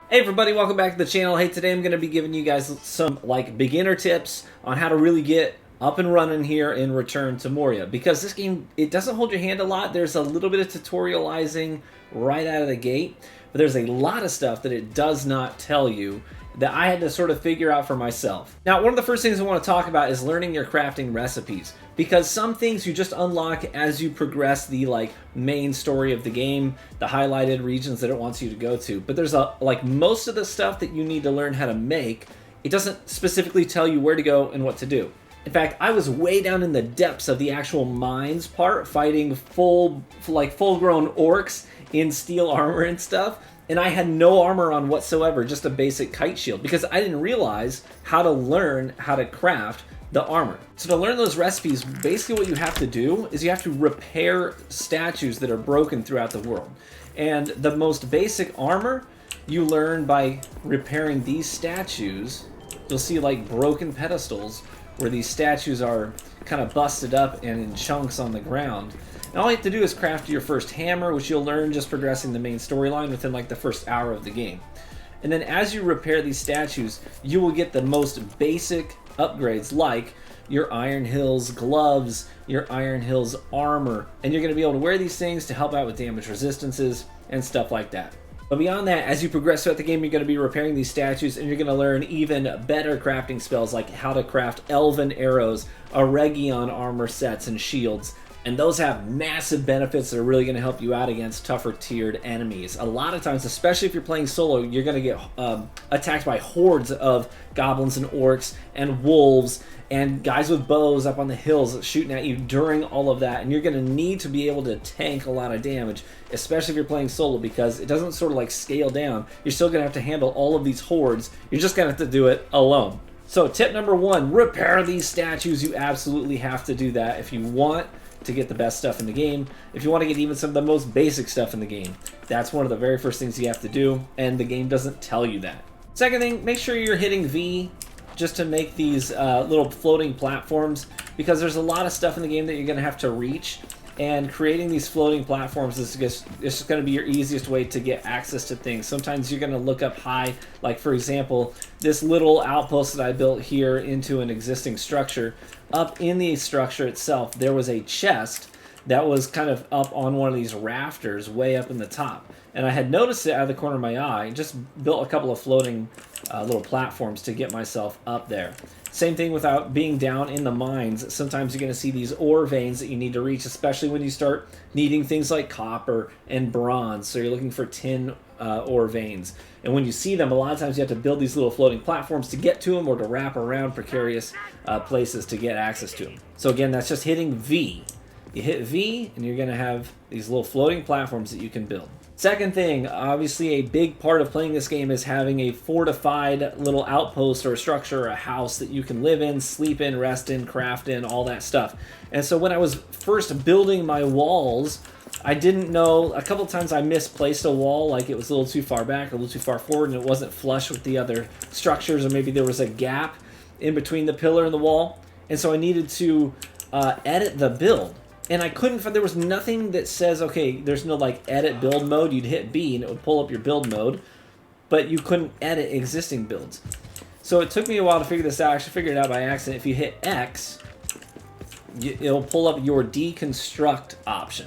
Hey everybody, welcome back to the channel. Hey, today I'm going to be giving you guys some beginner tips on how to really get up and running here in Return to Moria, because this game, it doesn't hold your hand a lot. There's a little bit of tutorializing right out of the gate, but there's a lot of stuff that it does not tell you that I had to sort of figure out for myself. Now, one of the first things I want to talk about is learning your crafting recipes, because some things you just unlock as you progress the main story of the game, the highlighted regions that it wants you to go to. But there's most of the stuff that you need to learn how to make, it doesn't specifically tell you where to go and what to do. In fact, I was way down in the depths of the actual mines part, fighting full-grown orcs in steel armor and stuff, and I had no armor on whatsoever, just a basic kite shield, because I didn't realize how to learn how to craft the armor. So to learn those recipes, basically what you have to do is you have to repair statues that are broken throughout the world. And the most basic armor you learn by repairing these statues. You'll see broken pedestals where these statues are kind of busted up and in chunks on the ground. And all you have to do is craft your first hammer, which you'll learn just progressing the main storyline within the first hour of the game. And then as you repair these statues, you will get the most basic upgrades, like your Iron Hills gloves, your Iron Hills armor, and you're going to be able to wear these things to help out with damage resistances and stuff like that. But beyond that, as you progress throughout the game, you're going to be repairing these statues, and you're going to learn even better crafting spells, like how to craft elven arrows, Aregion armor sets, and shields. And those have massive benefits that are really going to help you out against tougher tiered enemies. A lot of times, especially if you're playing solo, you're going to get attacked by hordes of goblins and orcs and wolves and guys with bows up on the hills shooting at you during all of that. And you're going to need to be able to tank a lot of damage, especially if you're playing solo, because it doesn't sort of scale down. You're still going to have to handle all of these hordes. You're just going to have to do it alone. So tip number one, repair these statues. You absolutely have to do that if you want to get the best stuff in the game. If you want to get even some of the most basic stuff in the game, that's one of the very first things you have to do, and the game doesn't tell you that. Second thing, make sure you're hitting V just to make these little floating platforms, because there's a lot of stuff in the game that you're going to have to reach, and creating these floating platforms is just going to be your easiest way to get access to things. Sometimes you're going to look up high, for example, this little outpost that I built here into an existing structure. Up in the structure itself, there was a chest that was kind of up on one of these rafters way up in the top. And I had noticed it out of the corner of my eye, just built a couple of floating little platforms to get myself up there. Same thing without being down in the mines. Sometimes you're going to see these ore veins that you need to reach, especially when you start needing things like copper and bronze. So you're looking for tin ore veins. And when you see them, a lot of times you have to build these little floating platforms to get to them, or to wrap around precarious places to get access to them. So again, that's just hitting V. You hit V, and you're going to have these little floating platforms that you can build. Second thing, obviously a big part of playing this game is having a fortified little outpost or a structure or a house that you can live in, sleep in, rest in, craft in, all that stuff. And so when I was first building my walls, I didn't know, a couple times I misplaced a wall, it was a little too far back, a little too far forward, and it wasn't flush with the other structures, or maybe there was a gap in between the pillar and the wall. And so I needed to edit the build. And I couldn't find, there was nothing that says, okay, there's no edit build mode. You'd hit B and it would pull up your build mode, but you couldn't edit existing builds. So it took me a while to figure this out. I actually figured it out by accident. If you hit X, it'll pull up your deconstruct option.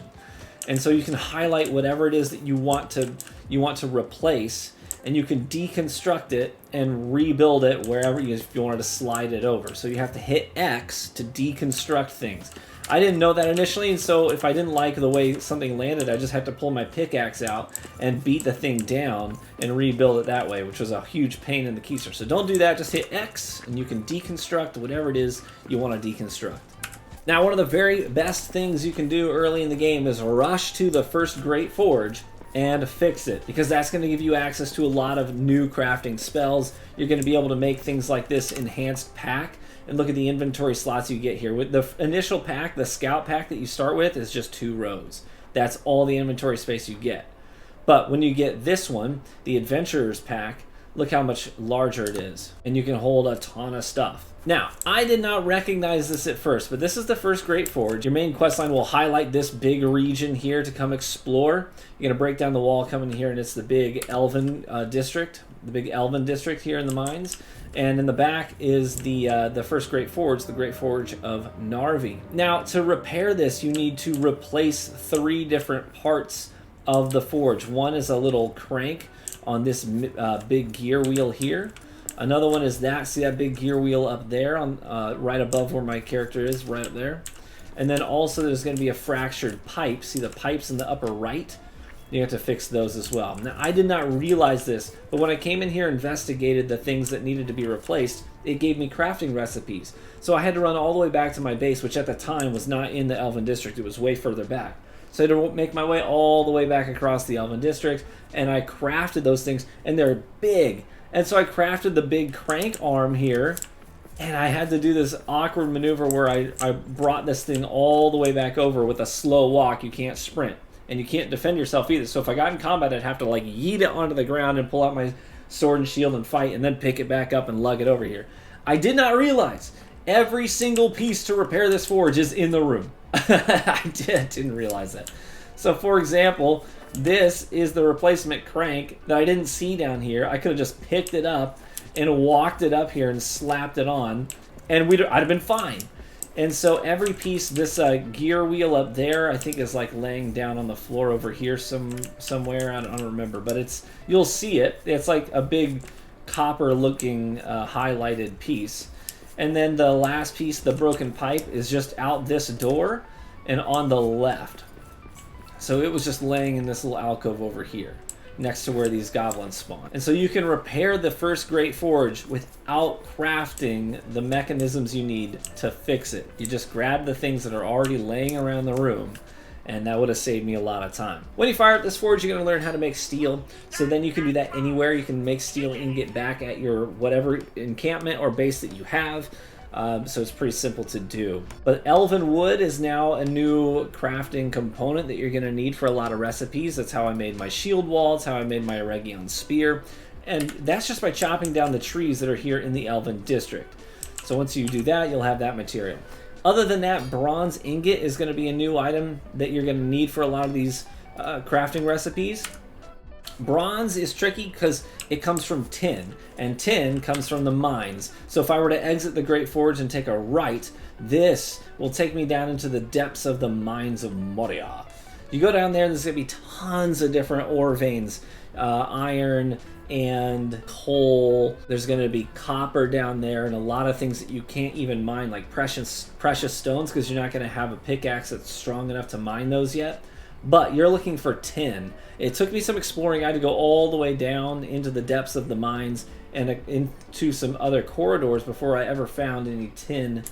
And so you can highlight whatever it is that you want to replace, and you can deconstruct it and rebuild it wherever if you wanted to slide it over. So you have to hit X to deconstruct things. I didn't know that initially, and so if I didn't like the way something landed, I just had to pull my pickaxe out and beat the thing down and rebuild it that way, which was a huge pain in the keister. So don't do that, just hit X, and you can deconstruct whatever it is you want to deconstruct. Now, one of the very best things you can do early in the game is rush to the first Great Forge and fix it, because that's going to give you access to a lot of new crafting spells. You're going to be able to make things like this enhanced pack. And look at the inventory slots you get here. With the initial pack, the scout pack that you start with is just 2 rows. That's all the inventory space you get. But when you get this one, the adventurer's pack, look how much larger it is. And you can hold a ton of stuff. Now, I did not recognize this at first, but this is the first Great Forge. Your main questline will highlight this big region here to come explore. You're going to break down the wall, come in here, and it's the big Elven district. The big Elven district here in the mines. And in the back is the first Great Forge, the Great Forge of Narvi. Now, to repair this, you need to replace 3 different parts of the forge. One is a little crank on this big gear wheel here. Another one is that. See that big gear wheel up there, on right above where my character is, right up there. And then also there's going to be a fractured pipe. See the pipes in the upper right? You have to fix those as well. Now, I did not realize this, but when I came in here and investigated the things that needed to be replaced, it gave me crafting recipes. So I had to run all the way back to my base, which at the time was not in the Elven District. It was way further back. So I had to make my way all the way back across the Elven District, and I crafted those things, and they're big. And so I crafted the big crank arm here, and I had to do this awkward maneuver where I brought this thing all the way back over with a slow walk. You can't sprint. And you can't defend yourself either. So if I got in combat, I'd have to like yeet it onto the ground and pull out my sword and shield and fight, and then pick it back up and lug it over here. I did not realize every single piece to repair this forge is in the room. I didn't realize that. So for example, this is the replacement crank that I didn't see down here. I could have just picked it up and walked it up here and slapped it on, and I'd have been fine. And so every piece, this gear wheel up there, I think is like laying down on the floor over here somewhere. I don't remember, but you'll see it. It's like a big copper-looking highlighted piece. And then the last piece, the broken pipe, is just out this door and on the left. So it was just laying in this little alcove over here, next to where these goblins spawn. And so you can repair the first Great Forge without crafting the mechanisms you need to fix it. You just grab the things that are already laying around the room, and that would have saved me a lot of time. When you fire up this forge, you're going to learn how to make steel, so then you can do that anywhere. You can make steel ingot back at your whatever encampment or base that you have. So it's pretty simple to do. But elven wood is now a new crafting component that you're going to need for a lot of recipes. That's how I made my shield wall. It's how I made my Eregion spear. And that's just by chopping down the trees that are here in the Elven District. So once you do that, you'll have that material. Other than that, bronze ingot is going to be a new item that you're going to need for a lot of these crafting recipes. Bronze is tricky because it comes from tin, and tin comes from the mines. So if I were to exit the Great Forge and take a right, this will take me down into the depths of the mines of Moria. You go down there and there's going to be tons of different ore veins, iron and coal. There's going to be copper down there and a lot of things that you can't even mine, like precious stones, because you're not going to have a pickaxe that's strong enough to mine those yet. But you're looking for tin. It took me some exploring. I had to go all the way down into the depths of the mines and into some other corridors before I ever found any tin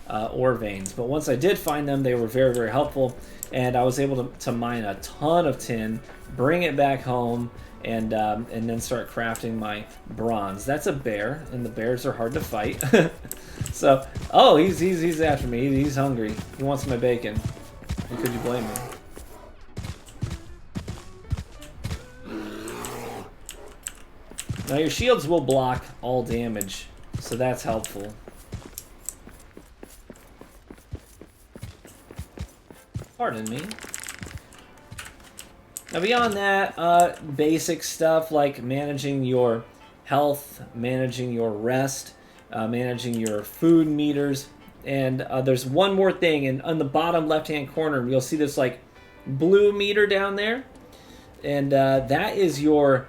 ore veins. But once I did find them, they were very, very helpful. And I was able to mine a ton of tin, bring it back home, and then start crafting my bronze. That's a bear, and the bears are hard to fight. So, oh, he's after me. He's hungry. He wants my bacon. And could you blame me? Now your shields will block all damage, so that's helpful. Pardon me. Now beyond that, basic stuff like managing your health, managing your rest, managing your food meters, and there's one more thing, and on the bottom left-hand corner, you'll see this like blue meter down there, and that is your...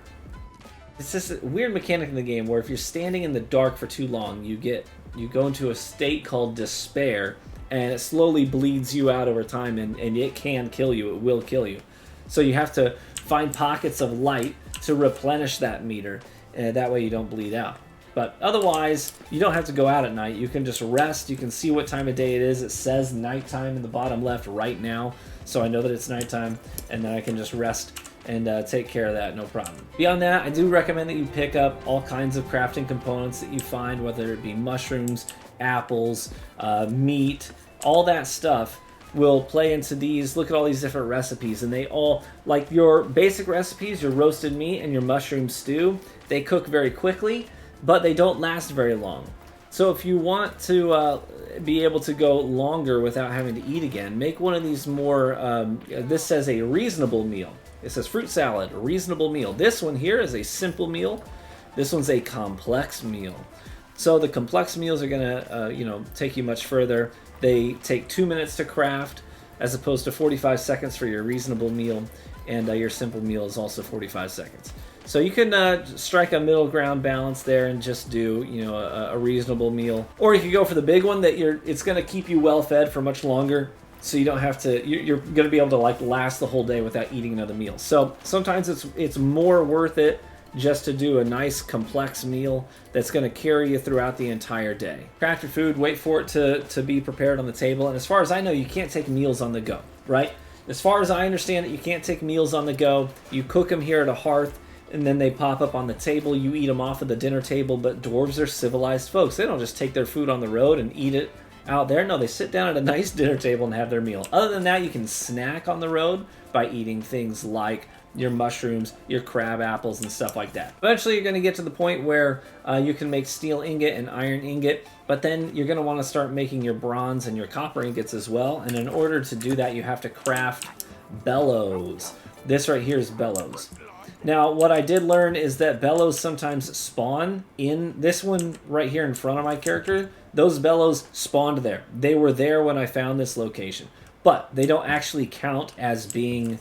It's just a weird mechanic in the game where if you're standing in the dark for too long, you go into a state called despair, and it slowly bleeds you out over time, and it can kill you. It will kill you. So you have to find pockets of light to replenish that meter, and that way you don't bleed out. But otherwise, you don't have to go out at night. You can just rest. You can see what time of day it is. It says nighttime in the bottom left right now, so I know that it's nighttime, and then I can just rest and take care of that, no problem. Beyond that, I do recommend that you pick up all kinds of crafting components that you find, whether it be mushrooms, apples, meat, all that stuff. will play into these. Look at all these different recipes, and they all, like your basic recipes, your roasted meat and your mushroom stew, they cook very quickly, but they don't last very long. So if you want to be able to go longer without having to eat again, make one of these more, this says a reasonable meal. It says fruit salad, a reasonable meal. This one here is a simple meal. This one's a complex meal. So the complex meals are gonna, take you much further. They take 2 minutes to craft, as opposed to 45 seconds for your reasonable meal, and your simple meal is also 45 seconds. So you can strike a middle ground balance there and just do, a reasonable meal, or you could go for the big one that it's gonna keep you well fed for much longer. So you don't have to. You're going to be able to last the whole day without eating another meal. So sometimes it's more worth it just to do a nice complex meal that's going to carry you throughout the entire day. Craft your food, wait for it to be prepared on the table. And as far as I know, you can't take meals on the go, right? As far as I understand it, you can't take meals on the go. You cook them here at a hearth, and then they pop up on the table. You eat them off of the dinner table. But dwarves are civilized folks. They don't just take their food on the road and eat it out there. No, they sit down at a nice dinner table and have their meal. Other than that, you can snack on the road by eating things like your mushrooms, your crab apples, and stuff like that. Eventually, you're going to get to the point where you can make steel ingot and iron ingot, but then you're going to want to start making your bronze and your copper ingots as well. And in order to do that, you have to craft bellows. This right here is bellows. Now, what I did learn is that bellows sometimes spawn in this one right here in front of my character. Those bellows spawned there. They were there when I found this location, but they don't actually count as being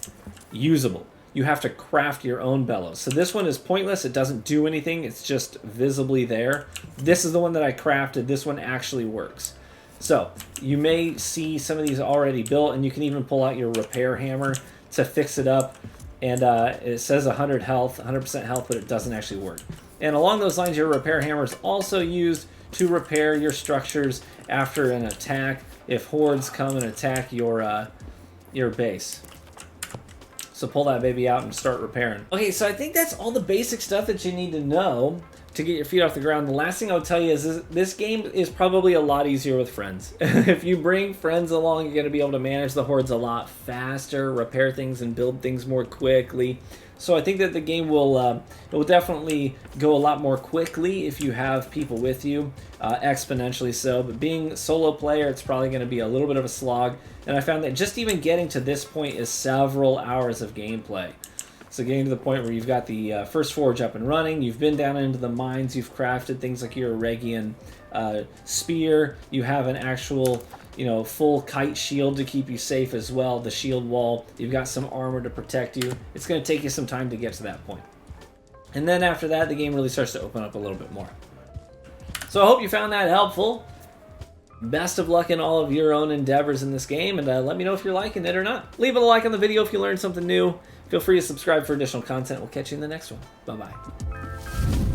usable. You have to craft your own bellows. So this one is pointless. It doesn't do anything. It's just visibly there. This is the one that I crafted. This one actually works. So you may see some of these already built, and you can even pull out your repair hammer to fix it up. And it says 100 health, 100% health, but it doesn't actually work. And along those lines, your repair hammer is also used to repair your structures after an attack, if hordes come and attack your base. So pull that baby out and start repairing. Okay, so I think that's all the basic stuff that you need to know to get your feet off the ground. The last thing I'll tell you is this game is probably a lot easier with friends. If you bring friends along, you're going to be able to manage the hordes a lot faster, repair things and build things more quickly. So I think that the game will definitely go a lot more quickly if you have people with you, exponentially so. But being solo player, it's probably going to be a little bit of a slog. And I found that just even getting to this point is several hours of gameplay. So getting to the point where you've got the first forge up and running, you've been down into the mines, you've crafted things like your Eregian spear, you have an actual, full kite shield to keep you safe as well, the shield wall, you've got some armor to protect you. It's going to take you some time to get to that point. And then after that, the game really starts to open up a little bit more. So I hope you found that helpful. Best of luck in all of your own endeavors in this game, and let me know if you're liking it or not. Leave a like on the video if you learned something new. Feel free to subscribe for additional content. We'll catch you in the next one. Bye-bye.